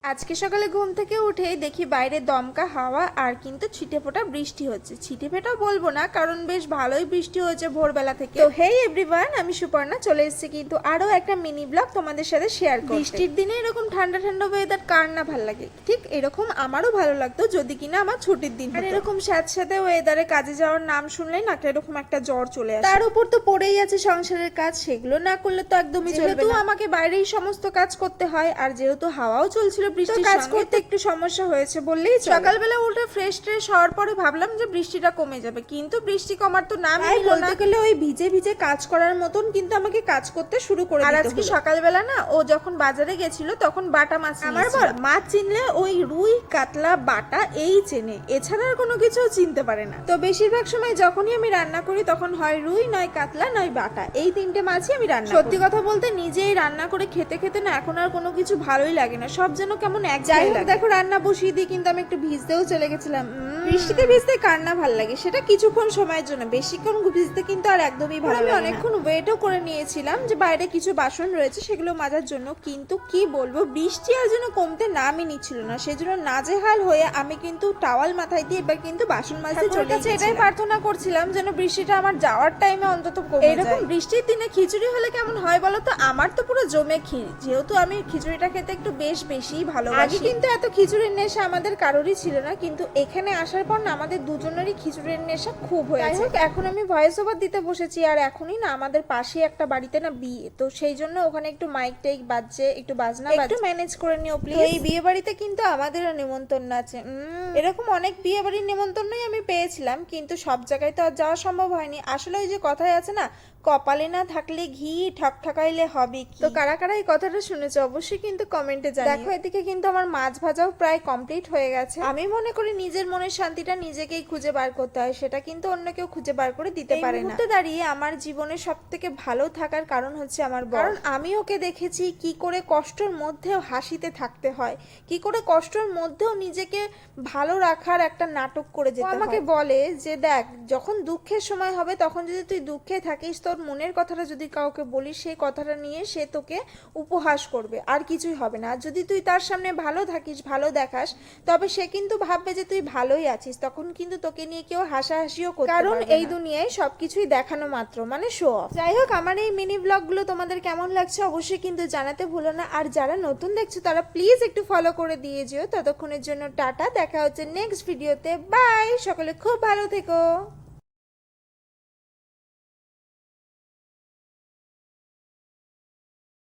আজকে সকালে ঘুম থেকে উঠে দেখি বাইরে দমকা হাওয়া আর কিন্তু ছিটেফোঁটা বৃষ্টি হচ্ছে। ছিটেফোঁটা বলবো না, কারণ বেশ ভালোই বৃষ্টি হয়েছে ভোরবেলা থেকে। তো হেই এভরিওয়ান, আমি সুপর্ণা চলে এসেছি কিন্তু আরো একটা মিনি ব্লগ তোমাদের সাথে শেয়ার করতে। বৃষ্টির দিনে এরকম ঠান্ডা ঠান্ডা ওয়েদার কার না ভালো লাগে, ঠিক এরকম আমারও ভালো লাগতো যদি কিনা আমার ছুটির দিন। আর এরকম স্যাঁতস্যাঁতে ওয়েদারে কাজে যাওয়ার নাম শুনলেই না এরকম একটা জ্বর চলে আসে। তার উপর তো পড়েই আছে সংসারের কাজ, সেগুলো না করলে তো একদমই চলবে না। আমাকে বাইরেই সমস্ত কাজ করতে হয়, আর যেহেতু হাওয়াও চলছিল বৃষ্টির কাজ করতে একটু সমস্যা হয়েছে বললেই চলে। সকালবেলা উঠে ফ্রেশ ট্রেশ হওয়ার পরে ভাবলাম যে বৃষ্টিটা কমে যাবে, কিন্তু বৃষ্টি কমার তো নামই নিল না। বলতে গেলে ওই ভিজে ভিজে কাজ করার মতন কিন্তু আমাকে কাজ করতে শুরু করে দিতে হলো। আর আজকে সকালবেলা না ও যখন বাজারে গেছিল তখন বাটা মাছ, আমার বল মাছ চিনলে ওই রুই কাতলা বাটা এই চেনে, এছাড়া আর কোনো কিছু চিনতে পারে না। তো বেশিরভাগ সময় যখনই আমি রান্না করি তখন হয় রুই, নয় কাতলা, নয় বাটা, এই তিনটে মাছই আমি রান্না করি। সত্যি কথা বলতে নিজেই রান্না করে খেতে খেতে না এখন আর কোনো কিছু ভালোই লাগে না, সব যেন কেমন এক জায়গায়। দেখো রান্না বসিয়ে দিই কিন্তু আমি একটু ভিজতেও চলে গেছিলাম। বৃষ্টিতে ভিজতে কার না ভালো লাগে, সেটা কিছুক্ষণ সময়ের জন্য, বেশিক্ষণ ভিজতে কিন্তু আর একদমই ভালো লাগে না। অনেকক্ষণ ওয়েটও করে নিয়েছিলাম যে বাইরে কিছু বাসন রয়েছে সেগুলো মাজার জন্য, কিন্তু কি বলবো বৃষ্টি আর যেন কমতে নামই নিচ্ছিল না। সেজন্য নাজেহাল হয়ে আমি কিন্তু টাওয়াল মাথায় দিয়ে এবার কিন্তু বাসন মাজতে চলে গেছি। এটাই প্রার্থনা করছিলাম যেন বৃষ্টিটা আমার যাওয়ার টাইমে অন্তত কমে যায়। এরকম বৃষ্টির দিনে খিচুড়ি হলে কেমন হয় বলো তো? আমার তো পুরো জমে ক্ষীর, যেহেতু আমি খিচুড়িটা খেতে একটু বেশিই ভালোবাসি। কিন্তু এত খিচুড়ির নেশা আমাদের কারোরই ছিল না, কিন্তু এখানে আসার পর না আমাদের দুজনেরই খিচুড়ির নেশা খুব হয়েছে। এখন আমি ভয়েস ওভার দিতে বসেছি, আর এখনই না আমাদের পাশে একটা বাড়িতে না বিয়ে, তো সেই জন্য ওখানে একটু মাইক টাইক বাজছে, একটু বাজনা বাজছে, একটু ম্যানেজ করে নিও প্লিজ। এই বিয়ে বাড়িতে কিন্তু আমাদেরও নিমন্ত্রণ আছে। এরকম অনেক বিয়ে বাড়ির নিমন্ত্রণই আমি পেয়েছিলাম, কিন্তু সব জায়গায় তো আর যাওয়া সম্ভব হয়নি। আসলে ওই যে কথাই আছে না, কপালে না থাকলে ঘি ঠকঠকাইলে হবে কি। তো কারা কারা এই কথাটা শুনেছো অবশ্যই কিন্তু কমেন্টে জানিও। দেখো এদিকে কিন্তু আমার মাছ ভাজাও প্রায় কমপ্লিট হয়ে গেছে। আমি মনে করি নিজের মনের শান্তিটা নিজেকেই খুঁজে বার করতে হয়, সেটা কিন্তু অন্য কেউ খুঁজে বার করে দিতে পারে না। এই মুহূর্তে দাঁড়িয়ে আমার জীবনে সবথেকে ভালো থাকার কারণ হচ্ছে আমার বর, কারণ আমি ওকে দেখেছি কি করে কষ্টের মধ্যেও হাসিতে থাকতে হয়, কি করে কষ্টের মধ্যেও নিজেকে ভালো রাখার একটা নাটক করে যেতে হয়। আমাকে বলে যে দেখ, যখন দুঃখের সময় হবে তখন যদি তুই দুঃখে থাকিস, তোর মনের কথাটা যদি কাউকে বলিস, সেই কথাটা নিয়ে সে তোকে উপহাস করবে, আর কিছুই হবে না। আর যদি তুই তার সামনে ভালো থাকিস, ভালো দেখাস, তবে সে কিন্তু ভাববে যে তুই ভালোই আছিস, তখন কিন্তু তোকে নিয়ে কেউ হাসাহাসিও করতে পারবে না। কারণ এই দুনিয়ায় সবকিছুই দেখানো মাত্র, মানে শো অফ। যাই হোক, আমার এই মিনি ব্লগগুলো তোমাদের কেমন লাগছে অবশ্যই কিন্তু জানাতে ভুলো না। আর যারা নতুন দেখছো তারা প্লিজ একটু ফলো করে দিয়ে যেও। ততক্ষণের জন্য টাটা, দেখা হচ্ছে নেক্সট ভিডিওতে। বাই, সকলে খুব ভালো থেকো।